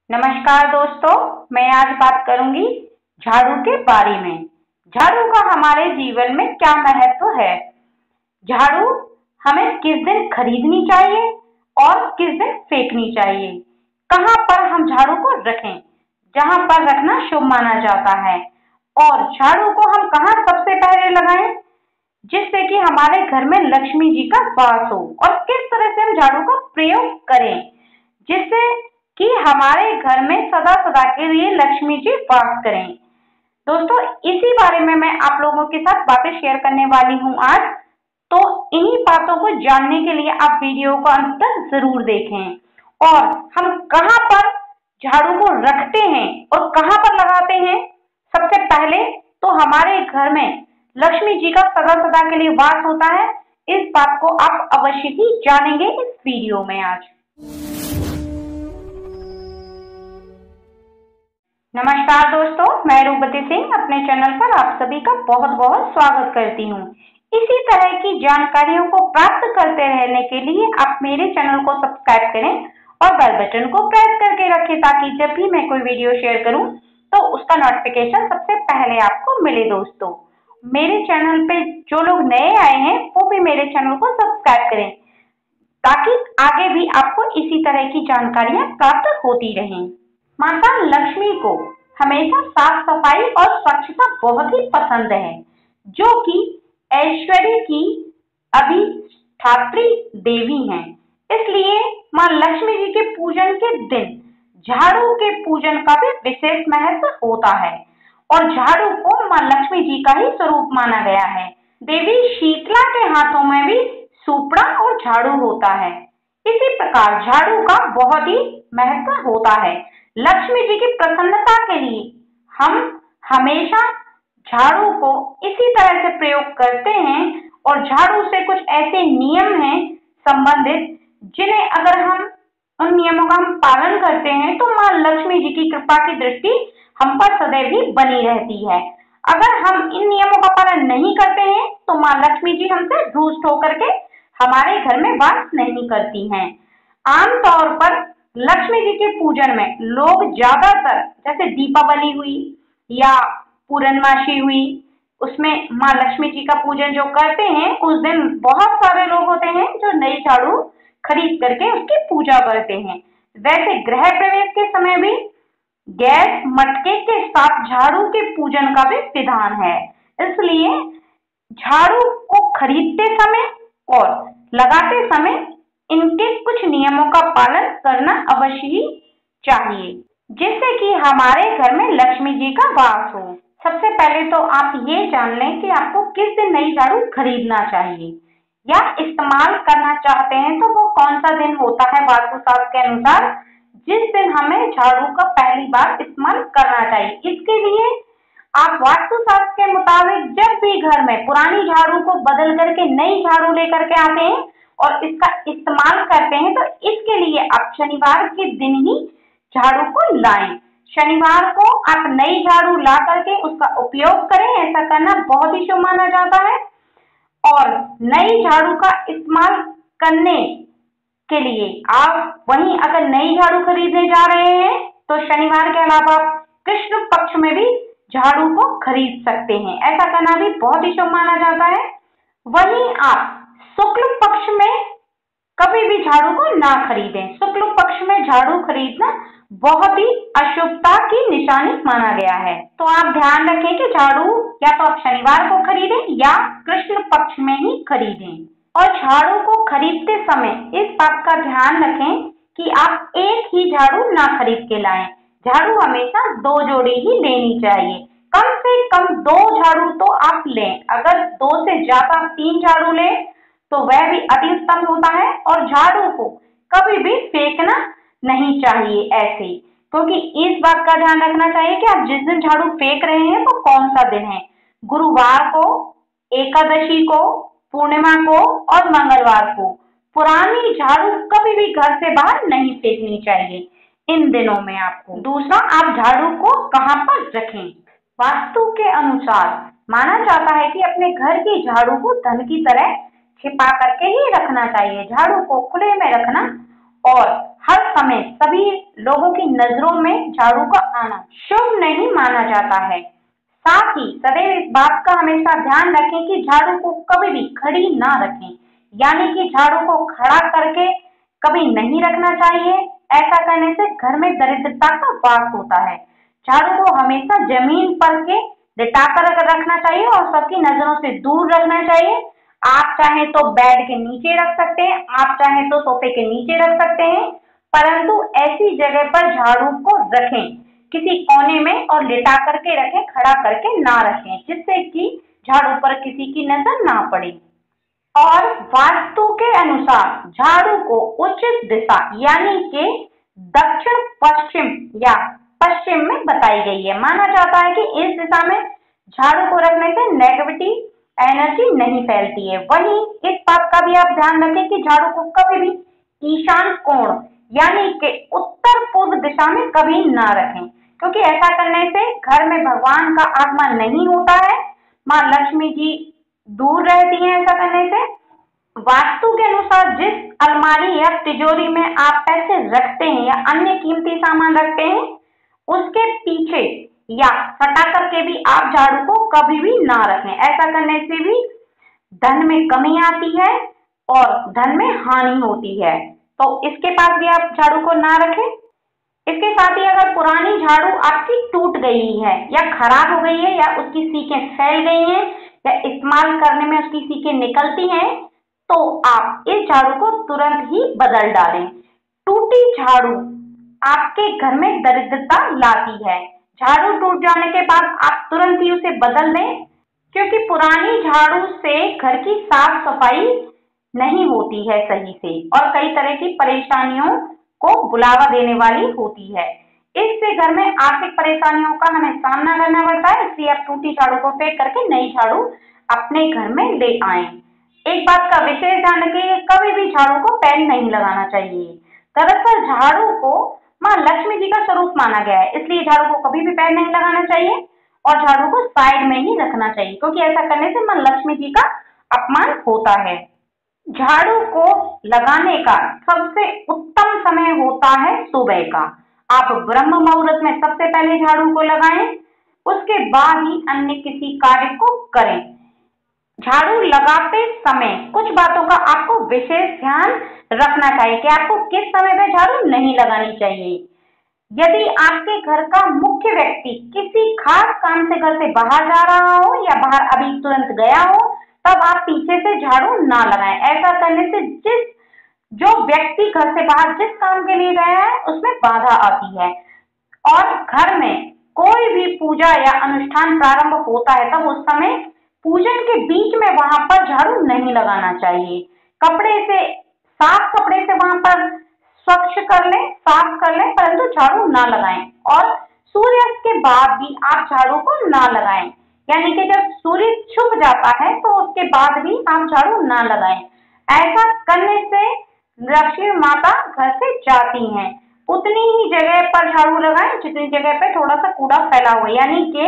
नमस्कार दोस्तों, मैं आज बात करूंगी झाड़ू के बारे में। झाड़ू का हमारे जीवन में क्या महत्व है। झाड़ू हमें किस दिन खरीदनी चाहिए और किस दिन फेंकनी चाहिए। कहाँ पर हम झाड़ू को रखें, जहाँ पर रखना शुभ माना जाता है। और झाड़ू को हम कहाँ सबसे पहले लगाएं, जिससे कि हमारे घर में लक्ष्मी जी का वास हो। और किस तरह से हम झाड़ू का प्रयोग करें, जिससे कि हमारे घर में सदा सदा के लिए लक्ष्मी जी वास करें। दोस्तों, इसी बारे में मैं आप लोगों के साथ बातें शेयर करने वाली हूँ आज। तो इन्हीं बातों को जानने के लिए आप वीडियो को अंत तक जरूर देखें। और हम कहाँ पर झाड़ू को रखते हैं और कहाँ पर लगाते हैं। सबसे पहले तो हमारे घर में लक्ष्मी जी का सदा सदा के लिए वास होता है। इस बात को आप अवश्य ही जानेंगे इस वीडियो में आज। नमस्कार दोस्तों, मैं रूपवती सिंह अपने चैनल पर आप सभी का बहुत बहुत स्वागत करती हूँ। इसी तरह की जानकारियों को प्राप्त करते रहने के लिए आप मेरे चैनल को सब्सक्राइब करें और बेल बटन को प्रेस करके रखें, ताकि जब भी मैं कोई वीडियो शेयर करूँ तो उसका नोटिफिकेशन सबसे पहले आपको मिले। दोस्तों, मेरे चैनल पे जो लोग नए आए हैं वो भी मेरे चैनल को सब्सक्राइब करें, ताकि आगे भी आपको इसी तरह की जानकारियां प्राप्त होती रहें। माता लक्ष्मी को हमेशा साफ सफाई और स्वच्छता बहुत ही पसंद है, जो कि ऐश्वर्य की अधिष्ठात्री देवी हैं। इसलिए माँ लक्ष्मी जी के पूजन के दिन झाड़ू के पूजन का भी विशेष महत्व होता है। और झाड़ू को माँ लक्ष्मी जी का ही स्वरूप माना गया है। देवी शीतला के हाथों में भी सुपड़ा और झाड़ू होता है। इसी प्रकार झाड़ू का बहुत ही महत्व होता है। लक्ष्मी जी की प्रसन्नता के लिए हम हमेशा झाड़ू को इसी तरह से प्रयोग करते हैं। और झाड़ू से कुछ ऐसे नियम हैं संबंधित, जिन्हें अगर हम उन नियमों का हम पालन करते हैं तो माँ लक्ष्मी जी की कृपा की दृष्टि हम पर सदैव ही बनी रहती है। अगर हम इन नियमों का पालन नहीं करते हैं तो माँ लक्ष्मी जी हमसे रुष्ट होकर के हमारे घर में वास नहीं करती हैं। आमतौर पर लक्ष्मी जी के पूजन में लोग ज्यादातर, जैसे दीपावली हुई या पूर्णमासी हुई, उसमें माँ लक्ष्मी जी का पूजन जो करते हैं, उस दिन बहुत सारे लोग होते हैं जो नई झाड़ू खरीद करके उसकी पूजा करते हैं। वैसे गृह प्रवेश के समय भी गैस मटके के साथ झाड़ू के पूजन का भी विधान है। इसलिए झाड़ू को खरीदते समय और लगाते समय इनके कुछ नियमों का पालन करना अवश्य ही चाहिए, जिससे कि हमारे घर में लक्ष्मी जी का वास हो। सबसे पहले तो आप ये जान लें कि आपको किस दिन नई झाड़ू खरीदना चाहिए या इस्तेमाल करना चाहते हैं, तो वो कौन सा दिन होता है वास्तुशास्त्र के अनुसार, जिस दिन हमें झाड़ू का पहली बार इस्तेमाल करना चाहिए। इसके लिए आप वास्तुशास्त्र के मुताबिक जब भी घर में पुरानी झाड़ू को बदल करके नई झाड़ू लेकर के आते हैं और इसका इस्तेमाल करते हैं, तो इसके लिए आप शनिवार के दिन ही झाड़ू को लाएं। शनिवार को आप नई झाड़ू ला करके उसका उपयोग करें। ऐसा करना बहुत ही शुभ माना जाता है। और नई झाड़ू का इस्तेमाल करने के लिए आप वहीं अगर नई झाड़ू खरीदने जा रहे हैं तो शनिवार के अलावा कृष्ण पक्ष में भी झाड़ू को खरीद सकते हैं। ऐसा करना भी बहुत ही शुभ माना जाता है। वहीं आप शुक्ल पक्ष में कभी भी झाड़ू को ना खरीदें। शुक्ल पक्ष में झाड़ू खरीदना बहुत ही अशुभता की निशानी माना गया है। तो आप ध्यान रखें कि झाड़ू या तो आप शनिवार को खरीदें या कृष्ण पक्ष में ही खरीदें। और झाड़ू को खरीदते समय इस बात का ध्यान रखें कि आप एक ही झाड़ू ना खरीद के लाएं। झाड़ू हमेशा 2 जोड़ी ही लेनी चाहिए। कम से कम 2 झाड़ू तो आप लें। अगर 2 से ज्यादा 3 झाड़ू लें तो वह भी अति उत्तम होता है। और झाड़ू को कभी भी फेंकना नहीं चाहिए ऐसे, क्योंकि इस बात का ध्यान रखना चाहिए कि आप जिस दिन झाड़ू फेंक रहे हैं वो कौन सा दिन है। गुरुवार को, एकादशी को, पूर्णिमा को और मंगलवार को पुरानी झाड़ू कभी भी घर से बाहर नहीं फेंकनी चाहिए इन दिनों में आपको। दूसरा, आप झाड़ू को कहाँ पर रखें। वास्तु के अनुसार माना जाता है कि अपने घर की झाड़ू को धन की तरह छिपा करके ही रखना चाहिए। झाड़ू को खुले में रखना और हर समय सभी लोगों की नजरों में झाड़ू का आना शुभ नहीं माना जाता है। साथ ही सदैव इस बात का हमेशा ध्यान रखें कि झाड़ू को कभी भी खड़ी ना रखें, यानी कि झाड़ू को खड़ा करके कभी नहीं रखना चाहिए। ऐसा करने से घर में दरिद्रता का वास होता है। झाड़ू को हमेशा जमीन पर के लिटा कर रखना चाहिए और सबकी नजरों से दूर रखना चाहिए। आप चाहें तो बेड के नीचे रख सकते हैं, आप चाहें तो सोफे के नीचे रख सकते हैं, परंतु ऐसी जगह पर झाड़ू को रखें, किसी कोने में, और लिटा करके रखें, खड़ा करके ना रखें, जिससे कि झाड़ू पर किसी की नजर ना पड़े। और वास्तु के अनुसार झाड़ू को उचित दिशा यानी कि दक्षिण पश्चिम या पश्चिम में बताई गई है। माना जाता है कि इस दिशा में झाड़ू को रखने से नेगेटिविटी एनर्जी नहीं फैलती है। वहीं इस बात का भी आप ध्यान रखें कि झाड़ू को कभी भी ईशान कोण यानी कि उत्तर पूर्व दिशा में कभी ना रखें, क्योंकि ऐसा करने से घर में भगवान का आगमन नहीं होता है, माँ लक्ष्मी जी दूर रहती हैं। ऐसा करने से वास्तु के अनुसार जिस अलमारी या तिजोरी में आप पैसे रखते हैं या अन्य कीमती सामान रखते हैं, उसके पीछे या सटा करके भी आप झाड़ू को कभी भी ना रखें। ऐसा करने से भी धन में कमी आती है और धन में हानि होती है, तो इसके पास भी आप झाड़ू को ना रखें। इसके साथ ही अगर पुरानी झाड़ू आपकी टूट गई है या खराब हो गई है या उसकी सीकें फैल गई हैं या इस्तेमाल करने में उसकी सीकें निकलती हैं, तो आप इस झाड़ू को तुरंत ही बदल डालें। टूटी झाड़ू आपके घर में दरिद्रता लाती है। झाड़ू टूट जाने के बाद आप तुरंत ही उसे बदल दें, क्योंकि पुरानी झाड़ू से घर की साफ सफाई नहीं होती है सही से और कई तरह की परेशानियों को बुलावा देने वाली होती है। इससे घर में आर्थिक परेशानियों का हमें सामना करना पड़ता है। इसलिए आप टूटी झाड़ू को फेंक करके नई झाड़ू अपने घर में ले आए। एक बात का विशेष ध्यान रखिए, कभी भी झाड़ू को पैर नहीं लगाना चाहिए। दरअसल झाड़ू को माँ लक्ष्मी जी का स्वरूप माना गया है, इसलिए झाड़ू को कभी भी पैर नहीं लगाना चाहिए और झाड़ू को साइड में ही रखना चाहिए, क्योंकि ऐसा करने से माँ लक्ष्मी जी का अपमान होता है। झाड़ू को लगाने का सबसे उत्तम समय होता है सुबह का। आप ब्रह्म मुहूर्त में सबसे पहले झाड़ू को लगाएं, उसके बाद ही अन्य किसी कार्य को करें। झाड़ू लगाते समय कुछ बातों का आपको विशेष ध्यान रखना चाहिए कि आपको किस समय पे झाड़ू नहीं लगानी चाहिए। यदि आपके घर का मुख्य व्यक्ति किसी खास काम से घर से बाहर जा रहा हो या बाहर अभी तुरंत गया हो, तब आप पीछे से झाड़ू ना लगाएं। ऐसा करने से जो व्यक्ति घर से बाहर जिस काम के लिए गया है उसमें बाधा आती है। और घर में कोई भी पूजा या अनुष्ठान प्रारंभ होता है तब उस समय पूजन के बीच में वहां पर झाड़ू नहीं लगाना चाहिए। साफ कपड़े से वहां पर स्वच्छ कर लें, साफ कर लें, परंतु झाड़ू ना लगाएं। और सूर्यास्त के बाद भी आप झाड़ू को ना लगाएं, यानी कि जब सूर्य छुप जाता है तो उसके बाद भी आप झाड़ू ना लगाएं। ऐसा करने से लक्ष्मी माता घर से जाती हैं। उतनी ही जगह पर झाड़ू लगाएं जितनी जगह पे थोड़ा सा कूड़ा फैला हुआ, यानी कि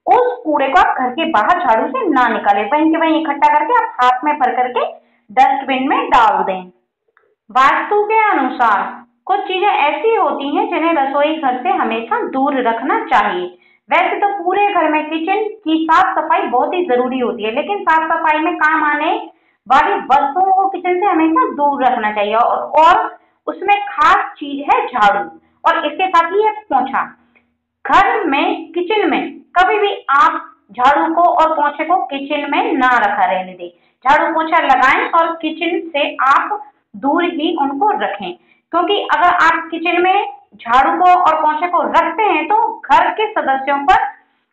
उस कूड़े को आप घर के बाहर झाड़ू से ना निकालें, वहीं के वहीं इकट्ठा करके आप हाथ में भर करके डस्टबिन में डाल दें। वास्तु के अनुसार कुछ चीजें ऐसी होती हैं जिन्हें रसोई घर से हमेशा दूर रखना चाहिए। वैसे तो पूरे घर में किचन की साफ सफाई बहुत ही जरूरी होती है, लेकिन साफ सफाई में काम आने वाली वस्तुओं को किचन से हमेशा दूर रखना चाहिए। और उसमें खास चीज है झाड़ू, और इसके साथ ही है पोंछा। घर में किचन में कभी भी आप झाड़ू को और पोंछे को किचन में ना रखा रहने दें। झाड़ू पोंछा लगाएं और किचन से आप दूर ही उनको रखें, क्योंकि अगर आप किचन में झाड़ू को और पोंछे को रखते हैं तो घर के सदस्यों पर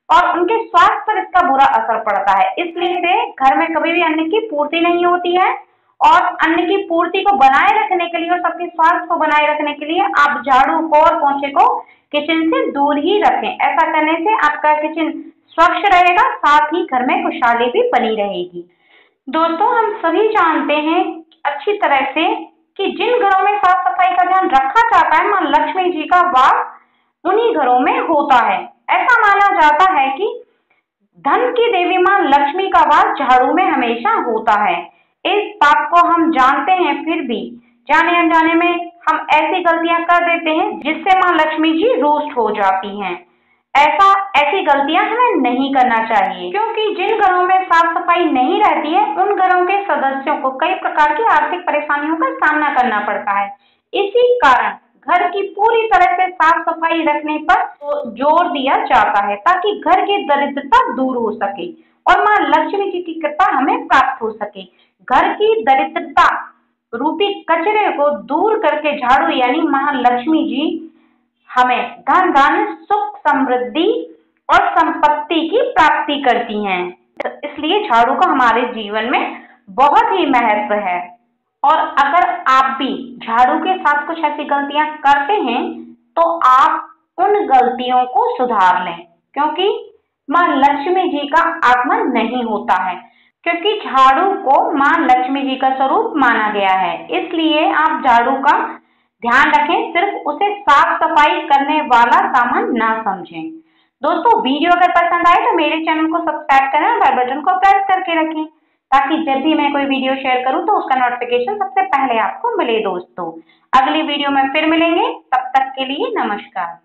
और उनके स्वास्थ्य पर इसका बुरा असर पड़ता है। इसलिए से घर में कभी भी अन्न की पूर्ति नहीं होती है, और अन्न की पूर्ति को बनाए रखने के लिए और सबके स्वास्थ्य को बनाए रखने के लिए आप झाड़ू को और पोंछे को किचन से दूर ही रखें। ऐसा करने से आपका किचन स्वच्छ रहेगा, साथ ही घर में खुशहाली भी बनी रहेगी। दोस्तों, हम सभी जानते हैं अच्छी तरह से कि जिन घरों में साफ सफाई का ध्यान रखा जाता है, माँ लक्ष्मी जी का वास उन्हीं घरों में होता है। ऐसा माना जाता है कि धन की देवी माँ लक्ष्मी का वास झाड़ू में हमेशा होता है। इस बात को हम जानते हैं, फिर भी जाने अनजाने में हम ऐसी गलतियां कर देते हैं जिससे माँ लक्ष्मी जी रुष्ट हो जाती हैं। ऐसी गलतियां हमें नहीं करना चाहिए, क्योंकि जिन घरों में साफ सफाई नहीं रहती है उन घरों के सदस्यों को कई प्रकार की आर्थिक परेशानियों का सामना करना पड़ता है। इसी कारण घर की पूरी तरह से साफ सफाई रखने पर जोर दिया जाता है, ताकि घर की दरिद्रता दूर हो सके और माँ लक्ष्मी जी की कृपा हमें प्राप्त हो सके। घर की दरिद्रता रूपी कचरे को दूर करके झाड़ू यानी महालक्ष्मी जी हमें धन धन सुख समृद्धि और संपत्ति की प्राप्ति करती हैं। इसलिए झाड़ू का हमारे जीवन में बहुत ही महत्व है। और अगर आप भी झाड़ू के साथ कुछ ऐसी गलतियां करते हैं तो आप उन गलतियों को सुधार लें, क्योंकि माँ लक्ष्मी जी का आगमन नहीं होता है, क्योंकि झाड़ू को माँ लक्ष्मी जी का स्वरूप माना गया है। इसलिए आप झाड़ू का ध्यान रखें, सिर्फ उसे साफ सफाई करने वाला सामान ना समझें। दोस्तों, वीडियो अगर पसंद आए तो मेरे चैनल को सब्सक्राइब करें और बेल बटन को प्रेस करके रखें, ताकि जब भी मैं कोई वीडियो शेयर करूं तो उसका नोटिफिकेशन सबसे पहले आपको मिले। दोस्तों, अगली वीडियो में फिर मिलेंगे, तब तक के लिए नमस्कार।